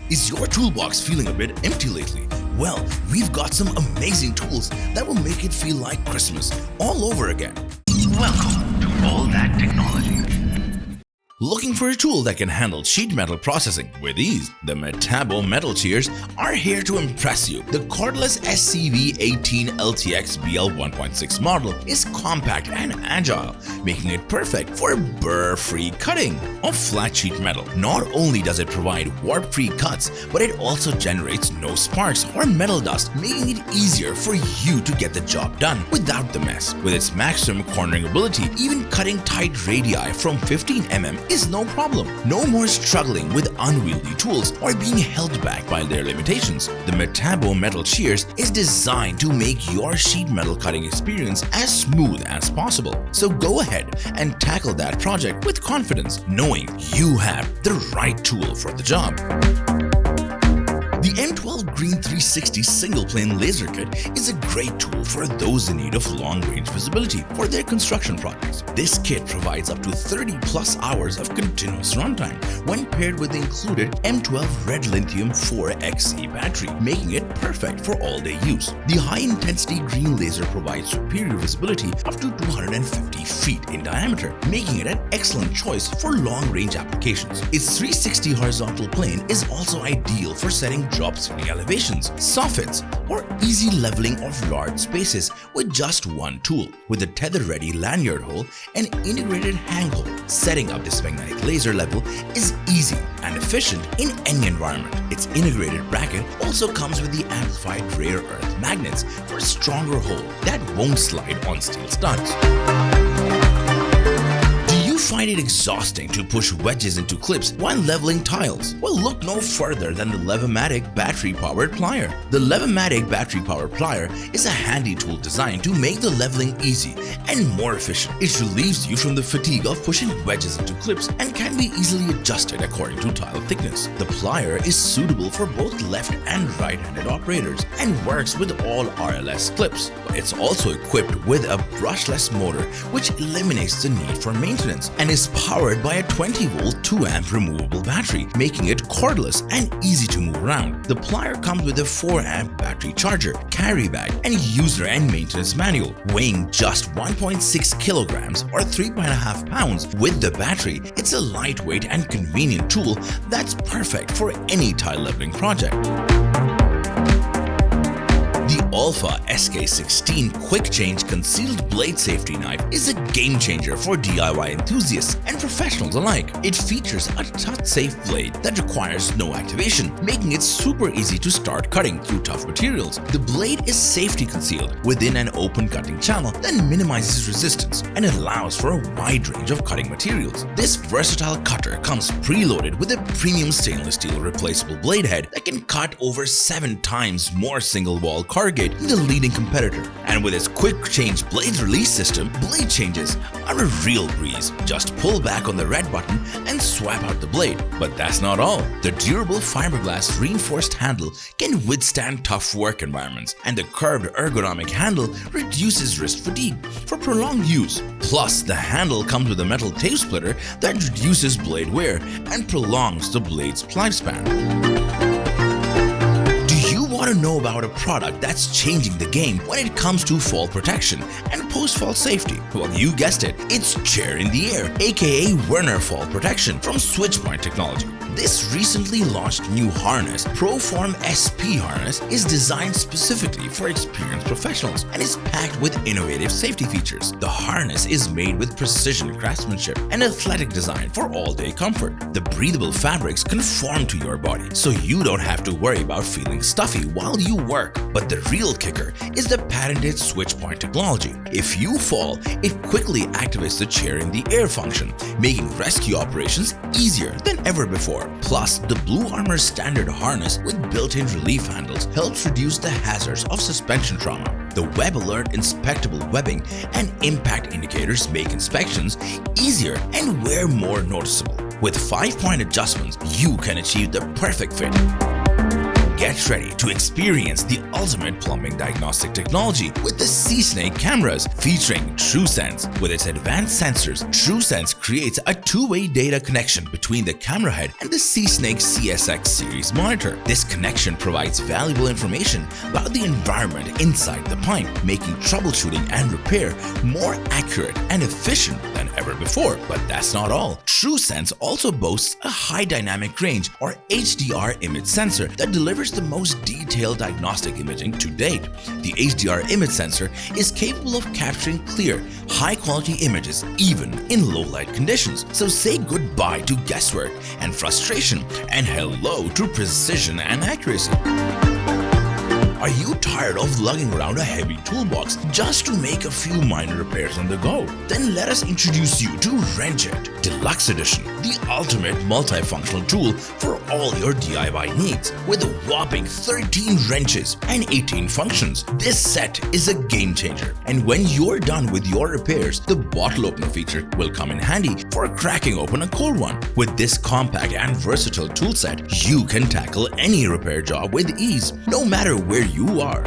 Is your toolbox feeling a bit empty lately? Well, we've got some amazing tools that will make it feel like Christmas all over again. Welcome to All That Technology. Looking for a tool that can handle sheet metal processing with ease? The Metabo metal shears are here to impress you. The cordless SCV18 LTX BL 1.6 model is compact and agile, making it perfect for burr-free cutting of flat sheet metal. Not only does it provide warp-free cuts, but it also generates no sparks or metal dust, making it easier for you to get the job done without the mess. With its maximum cornering ability, even cutting tight radii from 15 mm is no problem. No more struggling with unwieldy tools or being held back by their limitations. The Metabo metal shears is designed to make your sheet metal cutting experience as smooth as possible. So go ahead and tackle that project with confidence, knowing you have the right tool for the job. The M12 Green 360 single plane laser kit is a great tool for those in need of long range visibility for their construction projects. This kit provides up to 30 plus hours of continuous runtime when paired with the included M12 Red Lithium 4XE battery, making it perfect for all day use. The high intensity green laser provides superior visibility up to 250 feet in diameter, making it an excellent choice for long range applications. Its 360 horizontal plane is also ideal for setting drop ceiling elevations, soffits, or easy leveling of large spaces with just one tool. With a tether-ready lanyard hole and integrated hang hole, setting up this magnetic laser level is easy and efficient in any environment. Its integrated bracket also comes with the amplified rare earth magnets for a stronger hold that won't slide on steel studs. Find it exhausting to push wedges into clips while leveling tiles? Well, look no further than the Levmatic Battery powered plier. The Levmatic Battery powered plier is a handy tool designed to make the leveling easy and more efficient. It relieves you from the fatigue of pushing wedges into clips and can be easily adjusted according to tile thickness. The plier is suitable for both left and right-handed operators and works with all RLS clips. It's also equipped with a brushless motor, which eliminates the need for maintenance, and is powered by a 20-volt 2-amp removable battery, making it cordless and easy to move around. The plier comes with a 4-amp battery charger, carry bag, and user and maintenance manual. Weighing just 1.6 kilograms or 3.5 pounds with the battery, it's a lightweight and convenient tool that's perfect for any tile leveling project. The Olfa SK16 Quick Change Concealed Blade Safety Knife is a game changer for DIY enthusiasts and professionals alike. It features a touch-safe blade that requires no activation, making it super easy to start cutting through tough materials. The blade is safety concealed within an open cutting channel that minimizes resistance and allows for a wide range of cutting materials. This versatile cutter comes preloaded with a premium stainless steel replaceable blade head that can cut over 7 times more single-wall corrugate than the leading competitor. And with its quick change blade release system, blade changes are a real breeze. Just pull back on the red button and swap out the blade. But that's not all. The durable fiberglass reinforced handle can withstand tough work environments, and the curved ergonomic handle reduces wrist fatigue for prolonged use. Plus, the handle comes with a metal tape splitter that reduces blade wear and prolongs the blade's lifespan. Want to know about a product that's changing the game when it comes to fall protection and post-fall safety? Well, you guessed it, it's Chair in the Air, aka Werner Fall Protection from Switchpoint Technology. This recently launched new harness, ProForm SP harness, is designed specifically for experienced professionals and is packed with innovative safety features. The harness is made with precision craftsmanship and athletic design for all-day comfort. The breathable fabrics conform to your body, so you don't have to worry about feeling stuffy while you work. But the real kicker is the patented Switchpoint technology. If you fall, it quickly activates the Chair in the Air function, making rescue operations easier than ever before. Plus, the Blue Armor standard harness with built-in relief handles helps reduce the hazards of suspension trauma. The Web Alert inspectable webbing and impact indicators make inspections easier and wear more noticeable. With 5-point adjustments, you can achieve the perfect fit. Get ready to experience the ultimate plumbing diagnostic technology with the Seesnake cameras featuring TrueSense. With its advanced sensors, TrueSense creates a two-way data connection between the camera head and the Seesnake CSX series monitor. This connection provides valuable information about the environment inside the pipe, making troubleshooting and repair more accurate and efficient than ever before. But that's not all. TrueSense also boasts a high dynamic range or HDR image sensor that delivers the most detailed diagnostic imaging to date. The HDR image sensor is capable of capturing clear, high-quality images even in low-light conditions. So say goodbye to guesswork and frustration and hello to precision and accuracy. Are you tired of lugging around a heavy toolbox just to make a few minor repairs on the go? Then let us introduce you to WrenchIt Deluxe Edition, the ultimate multifunctional tool for all your DIY needs. With a whopping 13 wrenches and 18 functions, this set is a game changer. And when you're done with your repairs, the bottle opener feature will come in handy for cracking open a cold one. With this compact and versatile tool set, you can tackle any repair job with ease, no matter where you are.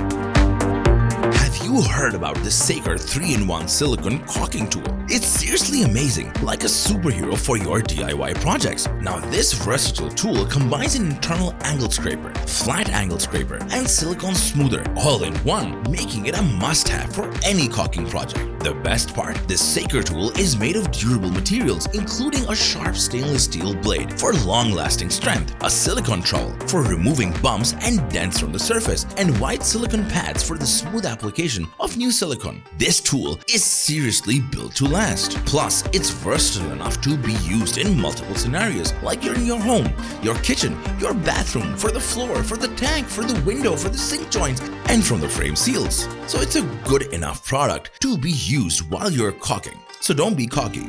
Have you heard about the Saker 3-in-1 silicone caulking tool? It's seriously amazing, like a superhero for your DIY projects. Now this versatile tool combines an internal angle scraper, flat angle scraper, and silicone smoother all in one, making it a must-have for any caulking project. The best part, the Saker tool is made of durable materials, including a sharp stainless steel blade for long-lasting strength, a silicone trowel for removing bumps and dents from the surface, and white silicone pads for the smooth application of new silicone. This tool is seriously built to last. Plus, it's versatile enough to be used in multiple scenarios, like you're in your home, your kitchen, your bathroom, for the floor, for the tank, for the window, for the sink joints, and from the frame seals. So it's a good enough product to be used while you're caulking. So don't be cocky.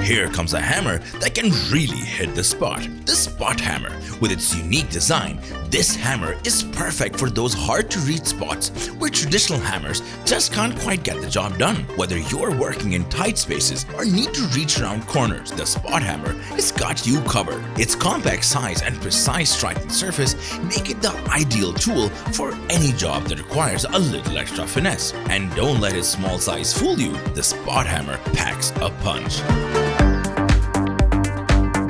Here comes a hammer that can really hit the spot. The Spot Hammer. With its unique design, this hammer is perfect for those hard-to-reach spots where traditional hammers just can't quite get the job done. Whether you're working in tight spaces or need to reach around corners, the Spot Hammer has got you covered. Its compact size and precise striking surface make it the ideal tool for any job that requires a little extra finesse. And don't let its small size fool you, the Spot Hammer packs a punch.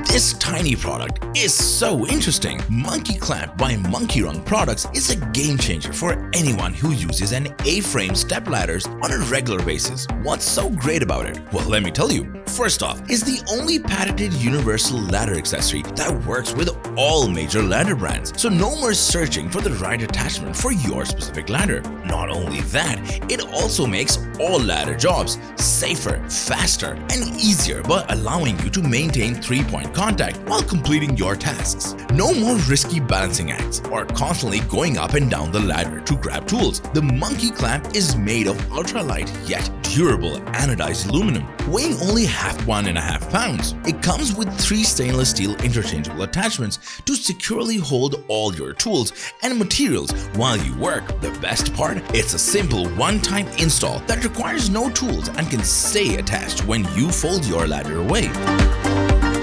This tiny product is so interesting. Monkey Klamp by Monkey Rung Products is a game changer for anyone who uses an A-frame step ladders on a regular basis. What's so great about it? Well, let me tell you. First off, it's the only patented universal ladder accessory that works with all major ladder brands, so no more searching for the right attachment for your specific ladder. Not only that, it also makes all ladder jobs safer, faster, and easier by allowing you to maintain 3-point contact while completing your tasks. No more risky balancing acts or constantly going up and down the ladder to grab tools. The Monkey Klamp is made of ultralight yet durable anodized aluminum, weighing only 1.5 pounds. It comes with 3 stainless steel interchangeable attachments to securely hold all your tools and materials while you work. The best part? It's a simple one-time install that requires no tools and can stay attached when you fold your ladder away.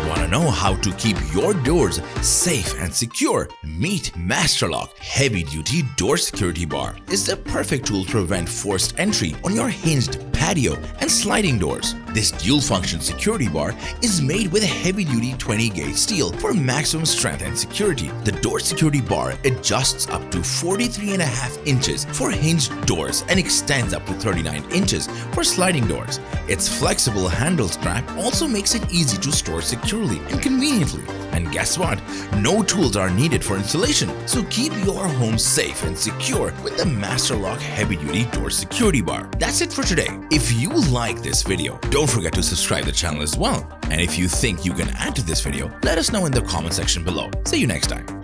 Want to know how to keep your doors safe and secure? Meet Masterlock Heavy Duty Door Security Bar. It's the perfect tool to prevent forced entry on your hinged patio and sliding doors. This dual-function security bar is made with a heavy-duty 20-gauge steel for maximum strength and security. The door security bar adjusts up to 43.5 inches for hinged doors and extends up to 39 inches for sliding doors. Its flexible handle strap also makes it easy to store securely and conveniently. And guess what? No tools are needed for installation, so keep your home safe and secure with the Masterlock Heavy Duty Door Security Bar. That's it for today. If you like this video, don't forget to subscribe to the channel as well. And if you think you can add to this video, let us know in the comment section below. See you next time.